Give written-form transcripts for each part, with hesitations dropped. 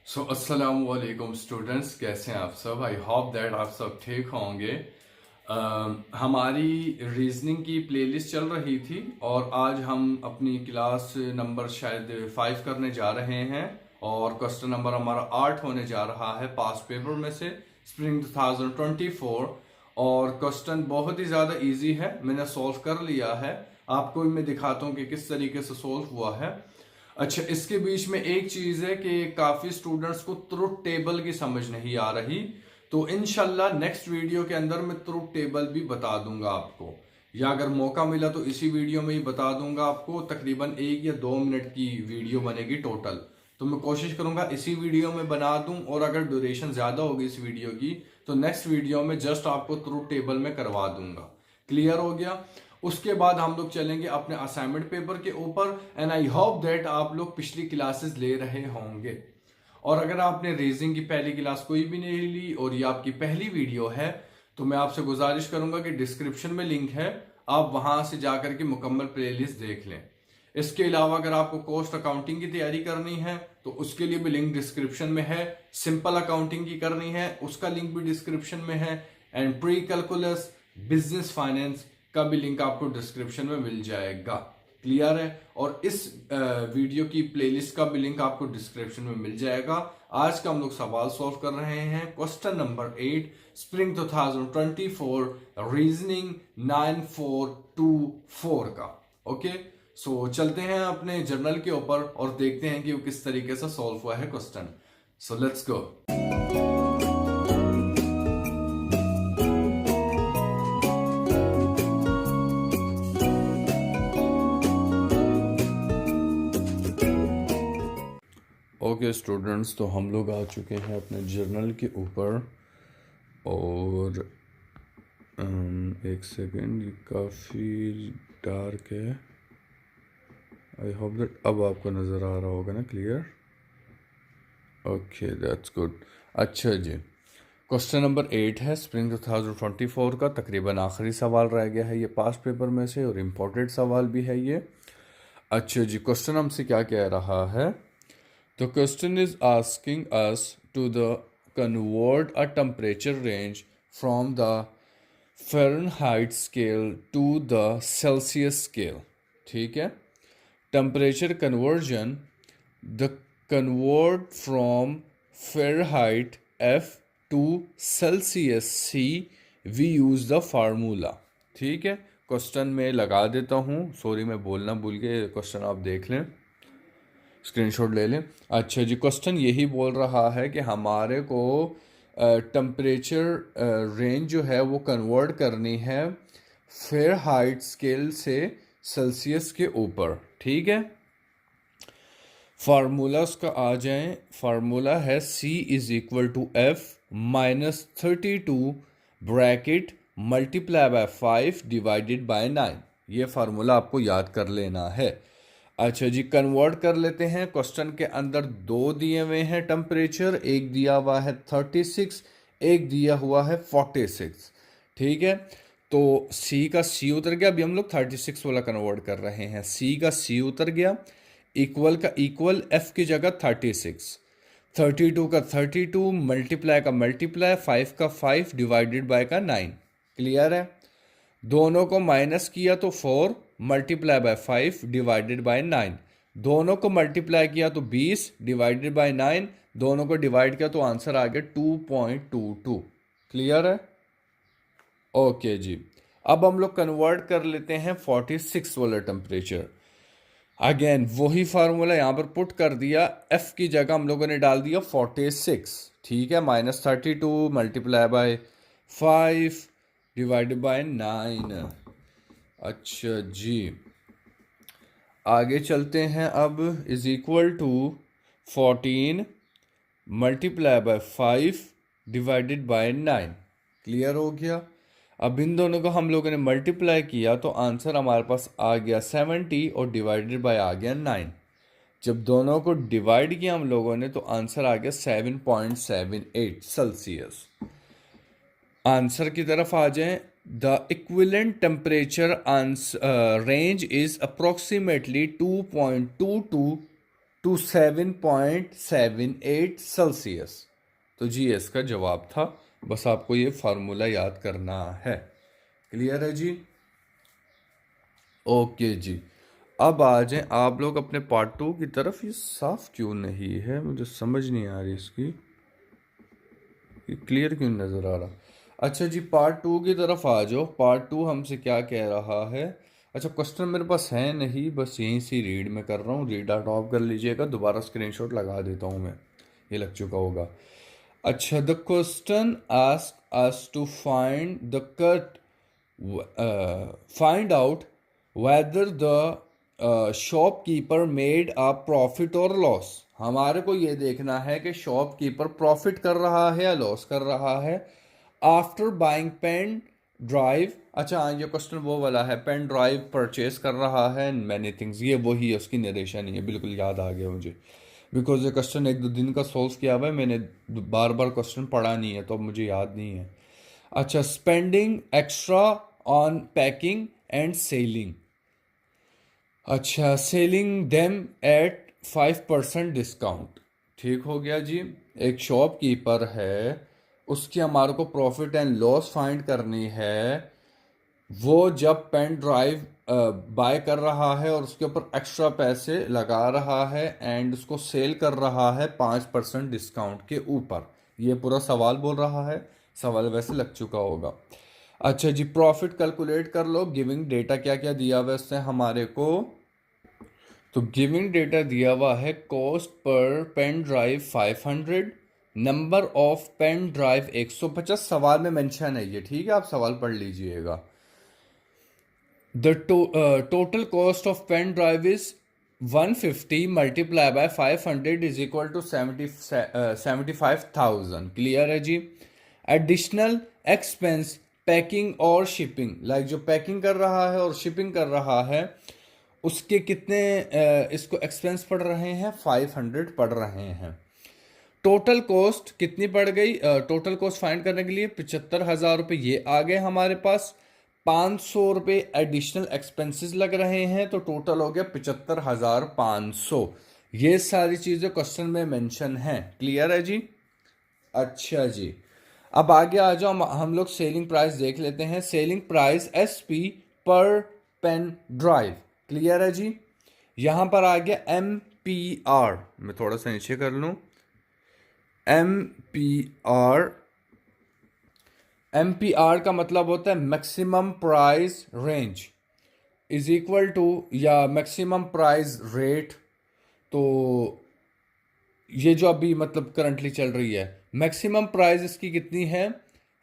अस्सलाम वालेकुम स्टूडेंट्स, कैसे हैं आप सब। आई होप दैट आप सब ठीक होंगे। हमारी रीजनिंग की प्लेलिस्ट चल रही थी और आज हम अपनी क्लास नंबर शायद 5 करने जा रहे हैं और क्वेश्चन नंबर हमारा 8 होने जा रहा है पास पेपर में से स्प्रिंग 2024। और क्वेश्चन बहुत ही ज़्यादा इजी है, मैंने सॉल्व कर लिया है। आपको मैं दिखाता हूँ कि किस तरीके से सॉल्व हुआ है। अच्छा, इसके बीच में एक चीज है कि काफी स्टूडेंट्स को ट्रुथ टेबल की समझ नहीं आ रही, तो इनशाला नेक्स्ट वीडियो के अंदर मैं ट्रुथ टेबल भी बता दूंगा आपको, या अगर मौका मिला तो इसी वीडियो में ही बता दूंगा आपको। तकरीबन 1 या 2 मिनट की वीडियो बनेगी टोटल, तो मैं कोशिश करूंगा इसी वीडियो में बना दूं। और अगर ड्यूरेशन ज्यादा होगी इस वीडियो की तो नेक्स्ट वीडियो में जस्ट आपको ट्रुथ टेबल में करवा दूंगा। क्लियर हो गया। उसके बाद हम लोग चलेंगे अपने असाइनमेंट पेपर के ऊपर एंड आई होप दैट आप लोग पिछली क्लासेस ले रहे होंगे। और अगर आपने रीजनिंग की पहली क्लास कोई भी नहीं ली और ये आपकी पहली वीडियो है तो मैं आपसे गुजारिश करूंगा कि डिस्क्रिप्शन में लिंक है, आप वहां से जाकर के मुकम्मल प्लेलिस्ट देख लें। इसके अलावा अगर आपको कॉस्ट अकाउंटिंग की तैयारी करनी है तो उसके लिए भी लिंक डिस्क्रिप्शन में है। सिंपल अकाउंटिंग की करनी है उसका लिंक भी डिस्क्रिप्शन में है। And pre calculus, business finance का भी लिंक आपको डिस्क्रिप्शन में मिल जाएगा। क्लियर है। और इस वीडियो की प्लेलिस्ट का भी लिंक आपको डिस्क्रिप्शन में मिल जाएगा। आज का हम लोग सवाल सॉल्व कर रहे हैं क्वेश्चन नंबर 8 स्प्रिंग 2024 रीजनिंग 9424 का। ओके, सो चलते हैं अपने जर्नल के ऊपर और देखते हैं कि वो किस तरीके से सॉल्व हुआ है question. So let's go. Okay students, तो हम लोग आ चुके हैं अपने जर्नल के ऊपर। और एक सेकेंड, ये काफ़ी डार्क है। आई होप दैट अब आपको नज़र आ रहा होगा ना क्लियर। Okay, that's good. अच्छा जी, क्वेश्चन नंबर 8 है स्प्रिंग 2024 का। तकरीबन आखिरी सवाल रह गया है ये पास्ट पेपर में से और इम्पोर्टेंट सवाल भी है ये। अच्छा जी, क्वेश्चन हमसे क्या कह रहा है। The question is asking us to convert a temperature range from the Fahrenheit scale to the Celsius scale. ठीक है। Temperature conversion, the convert from Fahrenheit F to Celsius C, we use the formula. ठीक है, question में लगा देता हूँ। Sorry, मैं बोलना भूल गया। क्वेश्चन आप देख लें, स्क्रीनशॉट ले लें। अच्छा जी, क्वेश्चन यही बोल रहा है कि हमारे को टेम्परेचर रेंज जो है वो कन्वर्ट करनी है फ़ारेनहाइट स्केल से सेल्सियस के ऊपर। ठीक है, फार्मूला उसका आ जाए। फार्मूला है C is equal to F -32 bracket multiply by 5 divided by 9। ये फार्मूला आपको याद कर लेना है। अच्छा जी, कन्वर्ट कर लेते हैं। क्वेश्चन के अंदर दो दिए हुए हैं टेम्परेचर, एक दिया हुआ है 36, एक दिया हुआ है 46। ठीक है, तो C का C उतर गया। अभी हम लोग 36 वाला कन्वर्ट कर रहे हैं। C का C उतर गया, इक्वल का इक्वल, F की जगह 36, 32 का 32, मल्टीप्लाई का मल्टीप्लाई, 5 का 5 डिवाइडेड बाय का 9। क्लियर है। दोनों को माइनस किया तो 4 मल्टीप्लाई बाय 5 डिवाइडेड बाय 9। दोनों को मल्टीप्लाई किया तो 20 डिवाइडेड बाय 9। दोनों को डिवाइड किया तो आंसर आ गया 2.22। क्लियर है। ओके जी, अब हम लोग कन्वर्ट कर लेते हैं 46 वाला टेम्परेचर। अगेन वही फार्मूला यहाँ पर पुट कर दिया। एफ की जगह हम लोगों ने डाल दिया 46। ठीक है, -32 मल्टीप्लाई बाय 5 डिवाइडेड बाय 9। अच्छा जी, आगे चलते हैं। अब is equal to 14 multiply by 5 divided by 9। Clear हो गया। अब इन दोनों को हम लोगों ने मल्टीप्लाई किया तो आंसर हमारे पास आ गया 70 और डिवाइडेड बाय आ गया 9। जब दोनों को डिवाइड किया हम लोगों ने तो आंसर आ गया 7.78 सेल्सियस। आंसर की तरफ आ जाएं। The equivalent temperature range is approximately 2.22 to 7.78 Celsius. तो जी इसका जवाब था। बस आपको ये फार्मूला याद करना है। क्लियर है जी? ओके जी। अब आ जाएं आप लोग अपने पार्ट 2 की तरफ। ये साफ क्यों नहीं है, मुझे समझ नहीं आ रही इसकी, ये क्लियर क्यों नहीं नज़र आ रहा। अच्छा जी, पार्ट 2 की तरफ आ जाओ। पार्ट 2 हमसे क्या कह रहा है। अच्छा, क्वेश्चन मेरे पास है नहीं, बस यहीं से रीड में कर रहा हूँ। रीड आउट ऑफ कर लीजिएगा, दोबारा स्क्रीनशॉट लगा देता हूँ मैं, ये लग चुका होगा। अच्छा, the question ask us to find the cut, find out whether the shopkeeper made a profit or loss। हमारे को ये देखना है कि शॉपकीपर प्रॉफिट कर रहा है या लॉस कर रहा है आफ्टर बाइंग पेन ड्राइव। अच्छा हाँ, ये क्वेश्चन वो वाला है, पेन ड्राइव परचेज कर रहा है एंड मैनी थिंग्स। ये वही है, उसकी नरेशन ही है। बिल्कुल याद आ गया मुझे, बिकॉज ये क्वेश्चन 1-2 दिन का सॉल्व किया हुआ है मैंने, बार बार क्वेश्चन पढ़ा नहीं है तो अब मुझे याद नहीं है। अच्छा, spending extra on packing and selling. अच्छा, सेलिंग देम एट 5% डिस्काउंट। ठीक हो गया जी। एक शॉपकीपर है, उसकी हमारे को प्रॉफिट एंड लॉस फाइंड करनी है। वो जब पेन ड्राइव बाय कर रहा है और उसके ऊपर एक्स्ट्रा पैसे लगा रहा है एंड उसको सेल कर रहा है 5% डिस्काउंट के ऊपर। ये पूरा सवाल बोल रहा है, सवाल वैसे लग चुका होगा। अच्छा जी, प्रॉफिट कैलकुलेट कर लो। गिविंग डेटा क्या क्या दिया हुआ है उससे हमारे को। तो गिविंग डेटा दिया हुआ है, कॉस्ट पर pen drive 500, number of pen drive 150। सवाल में मेंशन है ये, ठीक है, आप सवाल पढ़ लीजिएगा। The total cost of pen drive is 150 multiplied by 500 is equal to 75,000। Clear है जी। एडिशनल एक्सपेंस पैकिंग और शिपिंग, लाइक जो पैकिंग कर रहा है और शिपिंग कर रहा है उसके कितने इसको एक्सपेंस पड़ रहे हैं, 500 पड़ रहे हैं। टोटल कॉस्ट कितनी पड़ गई, टोटल कॉस्ट फाइंड करने के लिए 75,000 रुपये ये आ गए हमारे पास। 500 रुपये एडिशनल एक्सपेंसेस लग रहे हैं, तो टोटल हो गया 75,500। ये सारी चीज़ें क्वेश्चन में मेंशन हैं। क्लियर है जी? अच्छा जी, अब आगे आ जाओ, हम लोग सेलिंग प्राइस देख लेते हैं। सेलिंग प्राइस SP पर पेन ड्राइव। क्लियर है जी? यहाँ पर आ गया MPR, मैं थोड़ा सा नीचे कर लूँ। MPR का मतलब होता है maximum price range is equal to, या मैक्सिमम प्राइस रेट। तो ये जो अभी मतलब करंटली चल रही है, मैक्सिमम प्राइस इसकी कितनी है,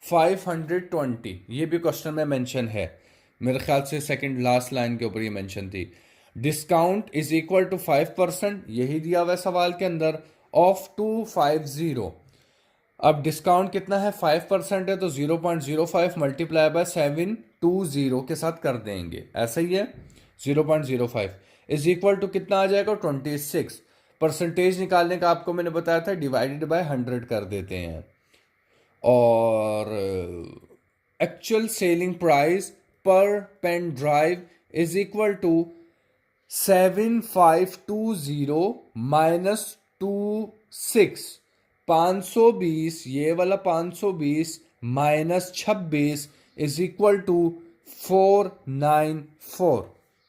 520। ये भी क्वेश्चन में मेंशन है, मेरे ख्याल से सेकंड लास्ट लाइन के ऊपर ये मेंशन थी। डिस्काउंट इज इक्वल टू 5%, यही दिया हुआ है सवाल के अंदर, ऑफ 250। अब डिस्काउंट कितना है, 5% है, तो 0.05 मल्टीप्लाई बाय 720 के साथ कर देंगे, ऐसा ही है। 0.05 इज इक्वल टू कितना आ जाएगा, 26। परसेंटेज निकालने का आपको मैंने बताया था, डिवाइडेड बाय 100 कर देते हैं। और एक्चुअल सेलिंग प्राइस पर pen drive is equal to 7520 minus 26। 520, ये वाला 520 माइनस 26 इज इक्वल टू 494।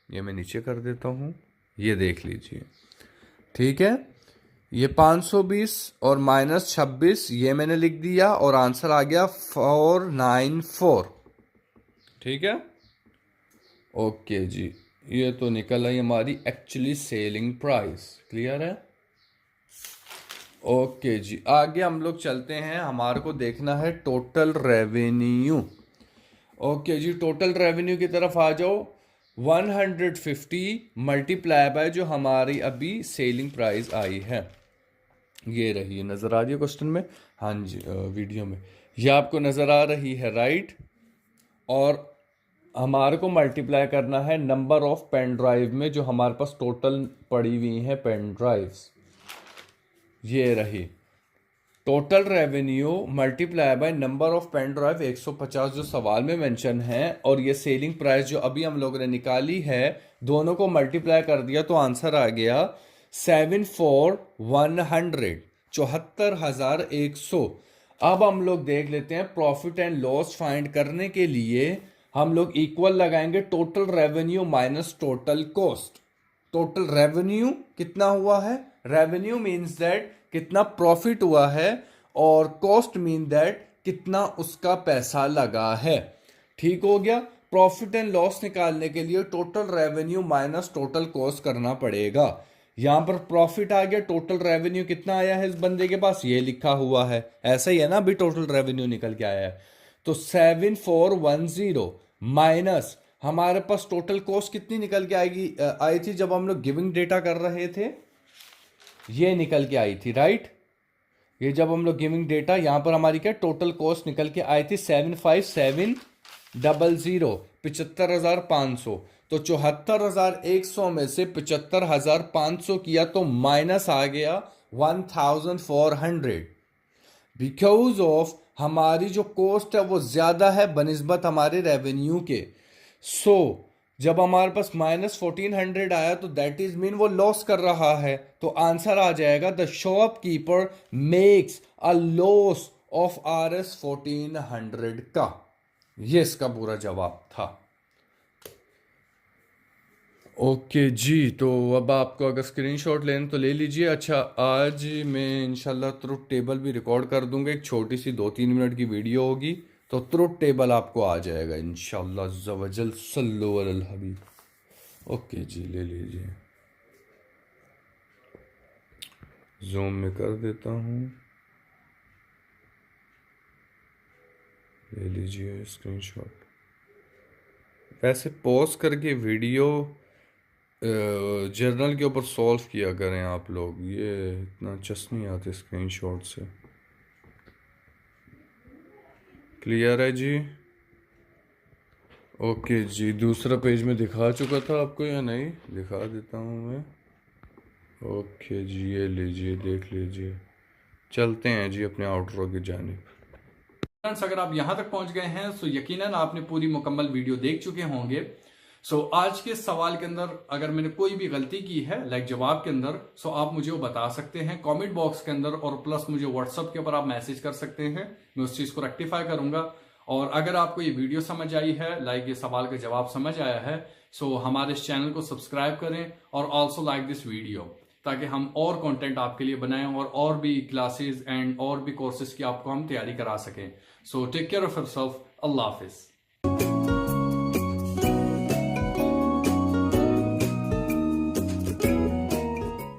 ये मैं नीचे कर देता हूँ, ये देख लीजिए, ठीक है। ये 520 और माइनस 26 ये मैंने लिख दिया और आंसर आ गया 494। ठीक है, ओके जी। ये तो निकल आई हमारी एक्चुअली सेलिंग प्राइस। क्लियर है? ओके जी, आगे हम लोग चलते हैं। हमारे को देखना है टोटल रेवेन्यू। ओके जी, टोटल रेवेन्यू की तरफ आ जाओ। 150 मल्टीप्लाई बाय जो हमारी अभी सेलिंग प्राइस आई है, ये रही, नज़र आ रही है क्वेश्चन में, हाँ जी वीडियो में, ये आपको नज़र आ रही है, राइट। और हमारे को मल्टीप्लाई करना है नंबर ऑफ पेन ड्राइव में जो हमारे पास टोटल पड़ी हुई हैं पेन ड्राइव्स, ये रही। Total revenue multiply by number of pen drive 150 जो सवाल में मेंशन है, और ये सेलिंग प्राइस जो अभी हम लोगों ने निकाली है, दोनों को मल्टीप्लाई कर दिया तो आंसर आ गया 74,100, 74,100। अब हम लोग देख लेते हैं प्रॉफिट एंड लॉस फाइंड करने के लिए हम लोग इक्वल लगाएंगे total revenue minus total cost. Total revenue कितना हुआ है, रेवेन्यू मीन्स दैट कितना प्रॉफिट हुआ है, और कॉस्ट मीन दैट कितना उसका पैसा लगा है। ठीक हो गया। प्रॉफिट एंड लॉस निकालने के लिए total revenue minus total cost करना पड़ेगा। यहां पर प्रॉफिट आ गया, टोटल रेवेन्यू कितना आया है इस बंदे के पास, ये लिखा हुआ है, ऐसा ही है ना, अभी टोटल रेवेन्यू निकल के आया है। तो 7410 माइनस हमारे पास टोटल कॉस्ट कितनी निकल के आएगी, आई थी जब हम लोग गिविंग डेटा कर रहे थे, ये निकल के आई थी, राइट। ये जब हम लोग गिविंग डेटा, यहां पर हमारी क्या टोटल कॉस्ट निकल के आई थी 75,700, 75,500। तो 74,100 में से 75,500 किया तो माइनस आ गया 1,400, बिकॉज ऑफ हमारी जो कॉस्ट है वो ज्यादा है बनिस्बत हमारे रेवेन्यू के। सो जब हमारे पास -1400 आया तो दैट इज मीन वो लॉस कर रहा है। तो आंसर आ जाएगा the shopkeeper makes a loss of Rs 1400 का। ये इसका पूरा जवाब था। ओके जी, तो अब आपको अगर स्क्रीनशॉट लेना तो ले लीजिए। अच्छा, आज मैं इंशाल्लाह ट्रुथ टेबल भी रिकॉर्ड कर दूंगा, एक छोटी सी 2-3 मिनट की वीडियो होगी, तो ट्रुथ टेबल आपको आ जाएगा इंशाल्लाह अज़्ज़ा वजल, सल्लु अलल हबीब। ओके जी, ले लीजिए, जूम में कर देता हूँ, ले लीजिए स्क्रीनशॉट। वैसे पॉज करके वीडियो जर्नल के ऊपर सॉल्व किया करें आप लोग, ये इतना चस नहीं आते स्क्रीनशॉट से। क्लियर है जी। ओके जी, दूसरा पेज में दिखा चुका था आपको या नहीं, दिखा देता हूँ मैं। ओके जी, ये लीजिए, देख लीजिए। चलते हैं जी अपने आउटरो की जानिब। फ्रेंड्स, अगर आप यहां तक पहुंच गए हैं तो यकीनन आपने पूरी मुकम्मल वीडियो देख चुके होंगे। आज के सवाल के अंदर अगर मैंने कोई भी गलती की है लाइक जवाब के अंदर, आप मुझे वो बता सकते हैं कमेंट बॉक्स के अंदर, और प्लस मुझे व्हाट्सएप के ऊपर आप मैसेज कर सकते हैं, मैं उस चीज को रेक्टिफाई करूंगा। और अगर आपको ये वीडियो समझ आई है, लाइक ये सवाल का जवाब समझ आया है, हमारे इस चैनल को सब्सक्राइब करें और ऑल्सो लाइक दिस वीडियो, ताकि हम और कंटेंट आपके लिए बनाएं और भी क्लासेस एंड और भी कोर्सेज की आपको हम तैयारी करा सकें। Take care of yourself. अल्लाह हाफिज।